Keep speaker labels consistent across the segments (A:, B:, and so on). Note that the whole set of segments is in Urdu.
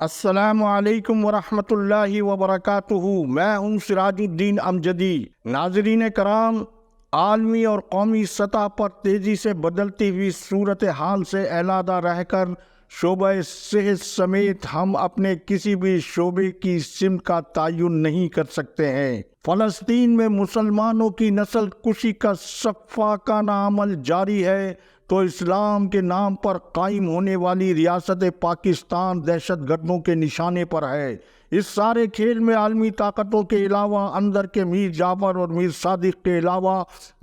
A: السلام علیکم ورحمۃ اللہ وبرکاتہ۔ میں ہوں سراج الدین امجدی۔ ناظرین کرام، عالمی اور قومی سطح پر تیزی سے بدلتی ہوئی صورتحال سے علیحدہ رہ کر شعبہ صحت سمیت ہم اپنے کسی بھی شعبے کی سمت کا تعین نہیں کر سکتے ہیں۔ فلسطین میں مسلمانوں کی نسل کشی کا سفاکانہ عمل جاری ہے تو اسلام کے نام پر قائم ہونے والی ریاست پاکستان دہشت گردوں کے نشانے پر ہے۔ اس سارے کھیل میں عالمی طاقتوں کے علاوہ اندر کے میر جعفر اور میر صادق کے علاوہ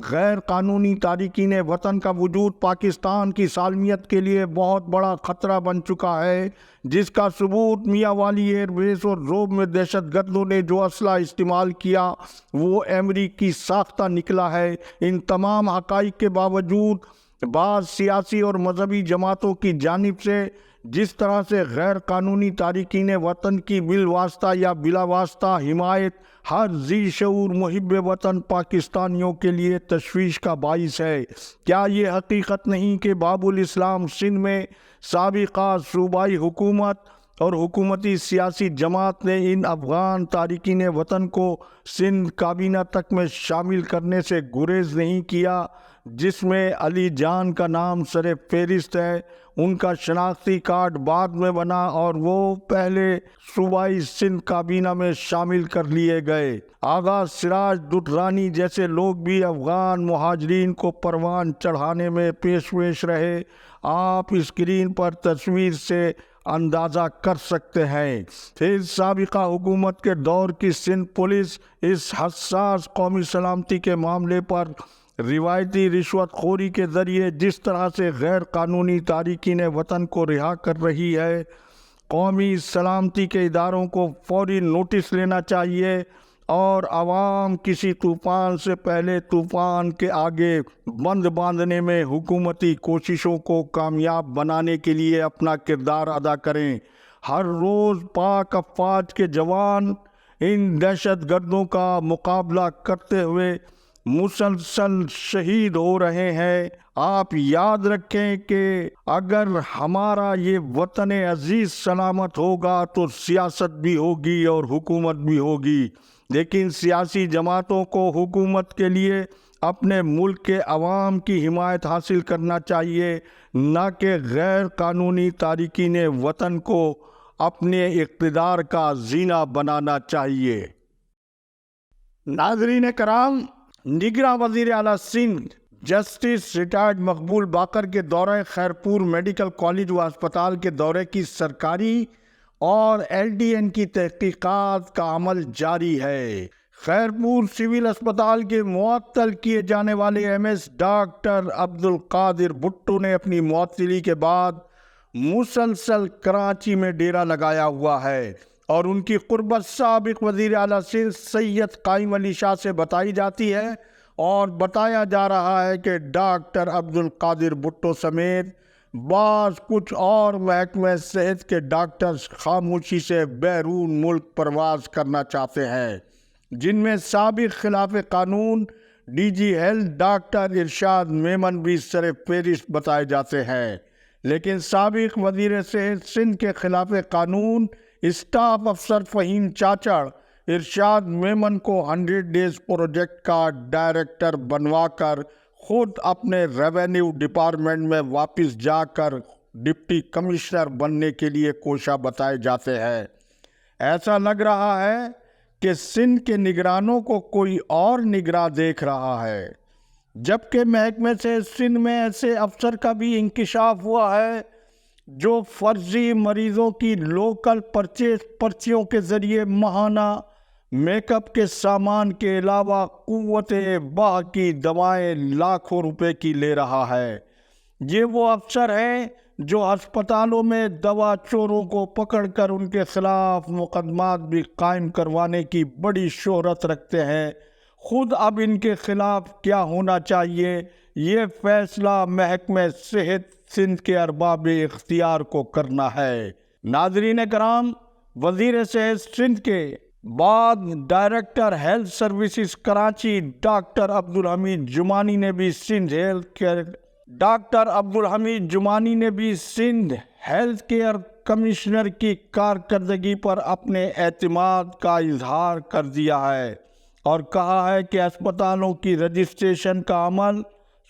A: غیر قانونی تارکین وطن کا وجود پاکستان کی سالمیت کے لیے بہت بڑا خطرہ بن چکا ہے، جس کا ثبوت میاں والی ایئر بیس اور روم میں دہشت گردوں نے جو اسلحہ استعمال کیا وہ امریکی ساختہ نکلا ہے۔ ان تمام حقائق کے باوجود بعض سیاسی اور مذہبی جماعتوں کی جانب سے جس طرح سے غیر قانونی تارکین وطن کی بالواسطہ یا بلا واسطہ حمایت ہر ذی شعور محب وطن پاکستانیوں کے لیے تشویش کا باعث ہے۔ کیا یہ حقیقت نہیں کہ باب الاسلام سندھ میں سابقہ صوبائی حکومت اور حکومتی سیاسی جماعت نے ان افغان تارکین وطن کو سندھ کابینہ تک میں شامل کرنے سے گریز نہیں کیا، جس میں علی جان کا نام سر فہرست ہے؟ ان کا شناختی کارڈ بعد میں بنا اور وہ پہلے صوبائی سندھ کابینہ میں شامل کر لیے گئے۔ آغا سراج دٹرانی جیسے لوگ بھی افغان مہاجرین کو پروان چڑھانے میں پیش رہے۔ آپ اسکرین پر تصویر سے اندازہ کر سکتے ہیں۔ پھر سابقہ حکومت کے دور کی سندھ پولیس اس حساس قومی سلامتی کے معاملے پر روایتی رشوت خوری کے ذریعے جس طرح سے غیر قانونی تارکین وطن کو رہا کر رہی ہے، قومی سلامتی کے اداروں کو فوری نوٹس لینا چاہیے اور عوام کسی طوفان سے پہلے طوفان کے آگے بند باندھنے میں حکومتی کوششوں کو کامیاب بنانے کے لیے اپنا کردار ادا کریں۔ ہر روز پاک افواج کے جوان ان دہشت گردوں کا مقابلہ کرتے ہوئے مسلسل شہید ہو رہے ہیں۔ آپ یاد رکھیں کہ اگر ہمارا یہ وطن عزیز سلامت ہوگا تو سیاست بھی ہوگی اور حکومت بھی ہوگی، لیکن سیاسی جماعتوں کو حکومت کے لیے اپنے ملک کے عوام کی حمایت حاصل کرنا چاہیے، نہ کہ غیر قانونی تارکین وطن کو اپنے اقتدار کا زینہ بنانا چاہیے۔ ناظرین کرام، نگراں وزیر اعلیٰ سندھ جسٹس ریٹائرڈ مقبول باقر کے دورہ خیرپور میڈیکل کالج و ہسپتال کے دورے کی سرکاری اور LDN کی تحقیقات کا عمل جاری ہے۔ خیرپور سول اسپتال کے معطل کیے جانے والے MS ڈاکٹر عبدالقادر بھٹو نے اپنی معطلی کے بعد مسلسل کراچی میں ڈیرا لگایا ہوا ہے اور ان کی قربت سابق وزیر اعلیٰ سندھ سید قائم علی شاہ سے بتائی جاتی ہے، اور بتایا جا رہا ہے کہ ڈاکٹر عبدالقادر بھٹو سمیت بعض کچھ اور محکمہ صحت کے ڈاکٹرز خاموشی سے بیرون ملک پرواز کرنا چاہتے ہیں، جن میں سابق خلاف قانون DG ہیلتھ ڈاکٹر ارشاد میمن بھی سر فہرست بتائے جاتے ہیں۔ لیکن سابق وزیر صحت سندھ کے خلاف قانون اسٹاف افسر فہیم چاچڑ ارشاد میمن کو 100 ڈیز پروجیکٹ کا ڈائریکٹر بنوا کر خود اپنے ریونیو ڈپارٹمنٹ میں واپس جا کر ڈپٹی کمشنر بننے کے لیے کوشاں بتائے جاتے ہیں۔ ایسا لگ رہا ہے کہ سندھ کے نگرانوں کو کوئی اور نگراں دیکھ رہا ہے، جبکہ محکمے سے سندھ میں ایسے افسر کا بھی انکشاف ہوا ہے جو فرضی مریضوں کی لوکل پرچیز پرچیوں کے ذریعے ماہانہ میک اپ کے سامان کے علاوہ قوت بہ کی دوائیں لاکھوں روپے کی لے رہا ہے۔ یہ وہ افسر ہیں جو ہسپتالوں میں دوا چوروں کو پکڑ کر ان کے خلاف مقدمات بھی قائم کروانے کی بڑی شہرت رکھتے ہیں۔ خود اب ان کے خلاف کیا ہونا چاہیے، یہ فیصلہ محکمہ صحت سندھ کے ارباب اختیار کو کرنا ہے۔ ناظرین کرام، وزیر صحت سندھ کے بعد director health services Karachi doctor Abdulhameed Jamani نے بھی سندھ ہیلتھ کیئر کمشنر کی کارکردگی پر اپنے اعتماد کا اظہار کر دیا ہے اور کہا ہے کہ اسپتالوں کی رجسٹریشن کا عمل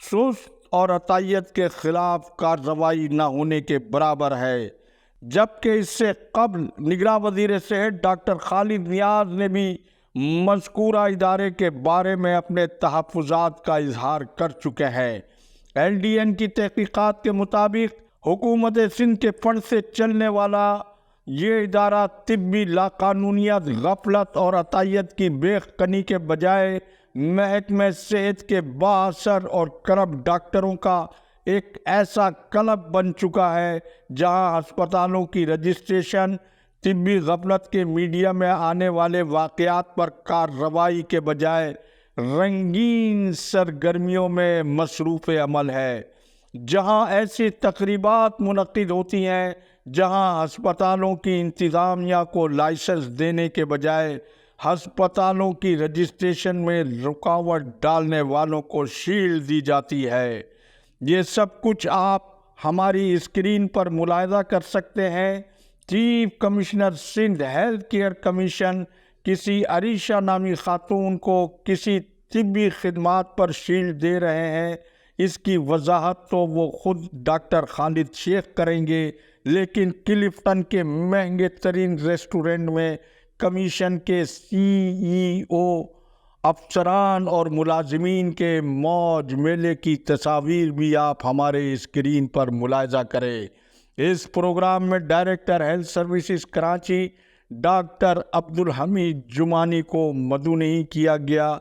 A: سست اور عطیت کے خلاف کارروائی نہ ہونے کے برابر ہے، جبکہ اس سے قبل نگراں وزیر صحت ڈاکٹر خالد نیاز نے بھی مذکورہ ادارے کے بارے میں اپنے تحفظات کا اظہار کر چکے ہیں۔ LDN کی تحقیقات کے مطابق حکومت سندھ کے فنڈ سے چلنے والا یہ ادارہ طبی لاقانونیت، غفلت اور عطیت کی بے قنی کے بجائے محکمہ صحت کے بااثر اور کرپٹ ڈاکٹروں کا ایک ایسا کلب بن چکا ہے جہاں ہسپتالوں کی رجسٹریشن طبی غفلت کے میڈیا میں آنے والے واقعات پر کارروائی کے بجائے رنگین سرگرمیوں میں مصروف عمل ہے، جہاں ایسی تقریبات منعقد ہوتی ہیں جہاں ہسپتالوں کی انتظامیہ کو لائسنس دینے کے بجائے ہسپتالوں کی رجسٹریشن میں رکاوٹ ڈالنے والوں کو شیلڈ دی جاتی ہے۔ یہ سب کچھ آپ ہماری اسکرین پر ملاحظہ کر سکتے ہیں۔ Chief commissioner Sindh health care commission کسی عریشہ نامی خاتون کو کسی طبی خدمات پر شیلڈ دے رہے ہیں، اس کی وضاحت تو وہ خود ڈاکٹر خالد شیخ کریں گے، لیکن کلفٹن کے مہنگے ترین ریسٹورنٹ میں کمیشن کے CEO، افسران اور ملازمین کے موج میلے کی تصاویر بھی آپ ہمارے اسکرین پر ملاحظہ کریں۔ اس پروگرام میں director health services Karachi doctor Abdulhameed Jamani کو مدعو نہیں کیا گیا۔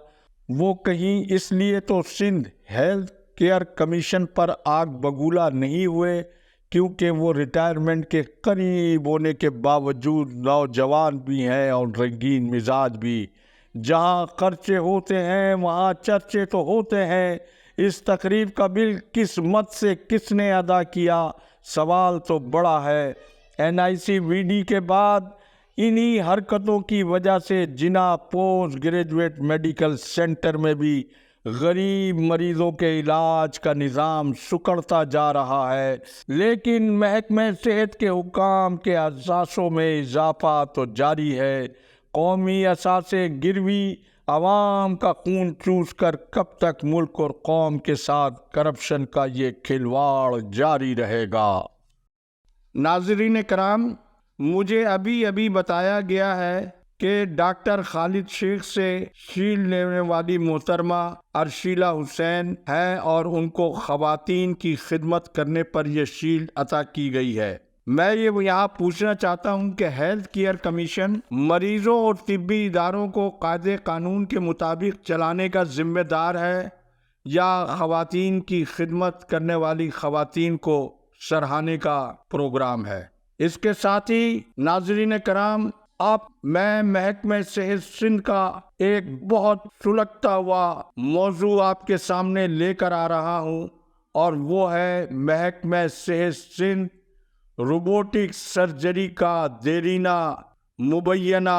A: وہ کہیں اس لیے تو سندھ ہیلتھ کیئر کمیشن پر آگ بگولا نہیں ہوئے کیونکہ وہ ریٹائرمنٹ کے قریب ہونے کے باوجود نوجوان بھی ہیں اور رنگین مزاج بھی۔ جہاں خرچے ہوتے ہیں وہاں چرچے تو ہوتے ہیں۔ اس تقریب کا بل کس مت سے کس نے ادا کیا، سوال تو بڑا ہے۔ NICVD کے بعد انہی حرکتوں کی وجہ سے جناح پوسٹ گریجویٹ میڈیکل سینٹر میں بھی غریب مریضوں کے علاج کا نظام سکڑتا جا رہا ہے، لیکن محکمہ صحت کے حکام کے اثاثوں میں اضافہ تو جاری ہے۔ قومی اثاثے گروی عوام کا خون چوس کر کب تک ملک اور قوم کے ساتھ کرپشن کا یہ کھلواڑ جاری رہے گا؟ ناظرین کرام، مجھے ابھی بتایا گیا ہے کہ ڈاکٹر خالد شیخ سے شیلڈ لینے والی محترمہ ارشیلا حسین ہے اور ان کو خواتین کی خدمت کرنے پر یہ شیلڈ عطا کی گئی ہے۔ میں یہ یہاں پوچھنا چاہتا ہوں کہ ہیلتھ کیئر کمیشن مریضوں اور طبی اداروں کو قاعدے قانون کے مطابق چلانے کا ذمہ دار ہے یا خواتین کی خدمت کرنے والی خواتین کو سراہنے کا پروگرام ہے؟ اس کے ساتھ ہی ناظرین کرام، اب میں محکمہ صحت سندھ کا ایک بہت سلگتا ہوا موضوع آپ کے سامنے لے کر آ رہا ہوں، اور وہ ہے محکمہ صحت سندھ روبوٹک سرجری کا دیرینہ مبینہ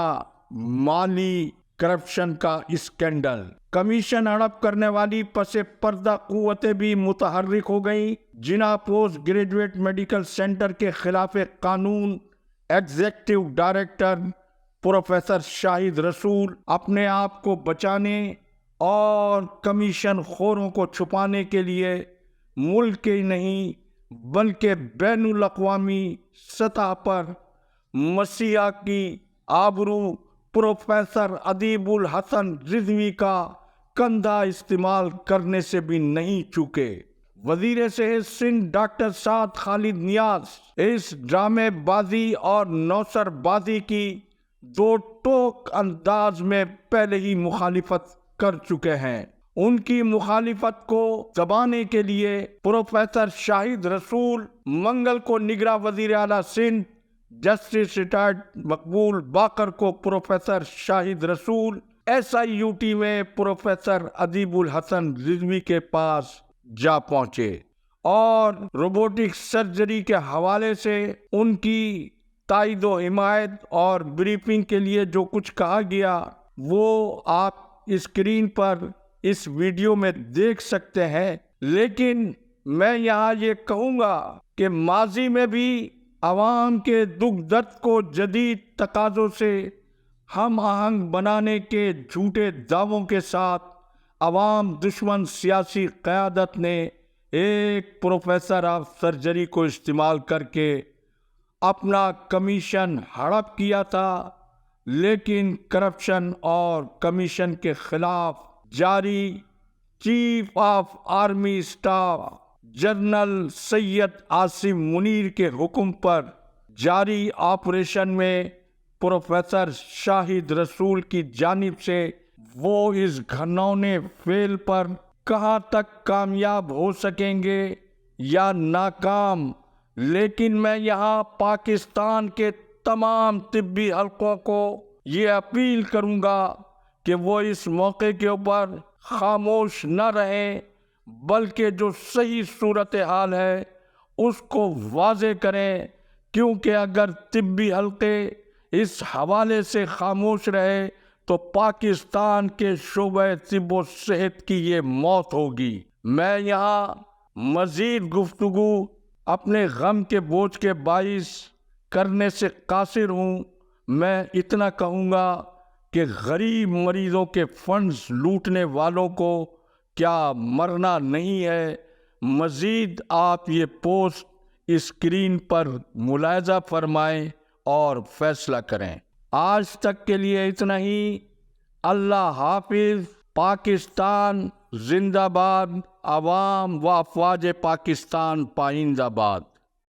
A: مالی کرپشن کا اسکینڈل۔ کمیشن ہڑپ کرنے والی پس پردہ قوتیں بھی متحرک ہو گئیں۔ جناح پوسٹ گریجویٹ میڈیکل سینٹر کے خلاف قانون ایگزیکٹو ڈائریکٹر پروفیسر شاہد رسول اپنے آپ کو بچانے اور کمیشن خوروں کو چھپانے کے لیے ملک کے نہیں بلکہ بین الاقوامی سطح پر مسیحا کی آبرو پروفیسر ادیب الحسن رضوی کا کندھا استعمال کرنے سے بھی نہیں چوکے۔ وزیر صحت سندھ ڈاکٹر سعد خالد نیاز اس ڈرامے بازی اور نوسر بازی کی دو ٹوک انداز میں پہلے ہی مخالفت کر چکے ہیں۔ ان کی مخالفت کو دبانے کے لیے پروفیسر شاہد رسول منگل کو نگراں وزیر اعلیٰ سندھ جسٹس ریٹائرڈ مقبول باقر کو پروفیسر شاہد رسول SIUT میں پروفیسر ادیب الحسن رضوی کے پاس جا پہنچے اور روبوٹک سرجری کے حوالے سے ان کی تائید و حمایت اور بریفنگ کے لیے جو کچھ کہا گیا وہ آپ اسکرین پر اس ویڈیو میں دیکھ سکتے ہیں۔ لیکن میں یہاں یہ کہوں گا کہ ماضی میں بھی عوام کے دکھ درد کو جدید تقاضوں سے ہم آہنگ بنانے کے جھوٹے دعووں کے ساتھ عوام دشمن سیاسی قیادت نے ایک پروفیسر آف سرجری کو استعمال کر کے اپنا کمیشن ہڑپ کیا تھا، لیکن کرپشن اور کمیشن کے خلاف جاری chief of army staff general Syed Asim Munir کے حکم پر جاری آپریشن میں پروفیسر شاہد رسول کی جانب سے وہ اس گھنونے فعل پر کہاں تک کامیاب ہو سکیں گے یا ناکام، لیکن میں یہاں پاکستان کے تمام طبی حلقوں کو یہ اپیل کروں گا کہ وہ اس موقع کے اوپر خاموش نہ رہیں، بلکہ جو صحیح صورتحال ہے اس کو واضح کریں، کیونکہ اگر طبی حلقے اس حوالے سے خاموش رہے تو پاکستان کے شعبہ طب و صحت کی یہ موت ہوگی۔ میں یہاں مزید گفتگو اپنے غم کے بوجھ کے باعث کرنے سے قاصر ہوں۔ میں اتنا کہوں گا کہ غریب مریضوں کے فنڈز لوٹنے والوں کو کیا مرنا نہیں ہے؟ مزید آپ یہ پوسٹ اسکرین پر ملاحظہ فرمائیں اور فیصلہ کریں۔ آج تک کے لیے اتنا ہی۔ اللہ حافظ۔ پاکستان زندہ باد۔ عوام و افواج پاکستان پائندہ باد۔